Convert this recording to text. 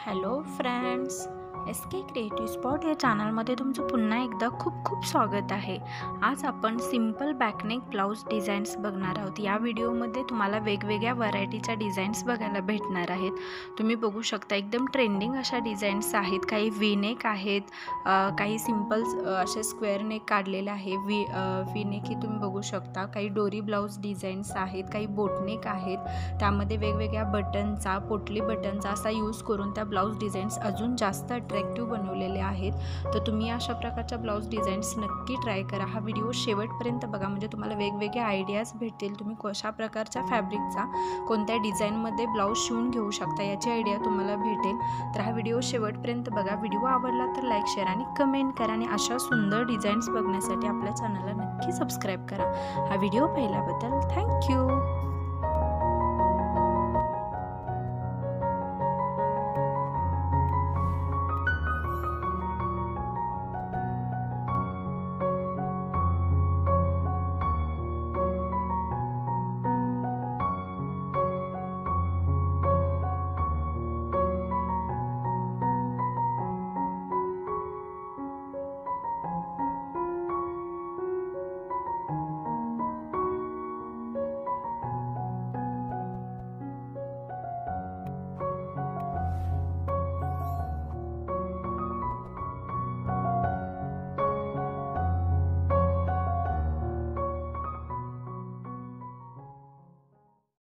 Hello friends, S के creative spot या चॅनलमध्ये तुमचं पुन्हा एकदा खूप खूप स्वागत आहे। आज आपण सिंपल बॅकनेक ब्लाऊज डिझाईन्स बघणार आहोत। या व्हिडिओमध्ये तुम्हाला वेगवेगळ्या व्हरायटीच्या डिझाईन्स बघायला भेटणार आहेत। तुम्ही बघू शकता एकदम ट्रेंडिंग अशा डिझाईन्स आहेत। काही वी नेक आहेत, काही सिंपल असे स्क्वेअर नेक काढलेले आहे। वी नेक ही तुम्ही बघू शकता। काही डोरी ब्लाऊज डिझाईन्स आहेत, काही बोटनेक आहेत। त्यामध्ये वेगवेगळ्या बटनचा, पोटली बटनचा असा यूज करून त्या ब्लाऊज डिझाईन्स अजून जास्त अट्रॅक्टिव्ह बनवलेले आहेत। तर तुम्ही अशा प्रकारच्या ब्लाऊज डिझाईन्स नक्की ट्राय करा। हा व्हिडिओ शेवटपर्यंत बघा, म्हणजे तुम्हाला वेगवेगळे आयडियाज भेटतील। तुम्ही कशा प्रकारच्या फॅब्रिकचा कोणत्या डिझाईनमध्ये ब्लाऊज शिवून घेऊ शकता याची आयडिया तुम्हाला भेटेल। तर हा व्हिडिओ शेवटपर्यंत बघा। व्हिडिओ आवडला तर लाईक, शेअर आणि कमेंट करा आणि अशा सुंदर डिझाईन्स बघण्यासाठी आपल्या चॅनलला नक्की सबस्क्राईब करा। हा व्हिडिओ पाहिल्याबद्दल थँक्यू।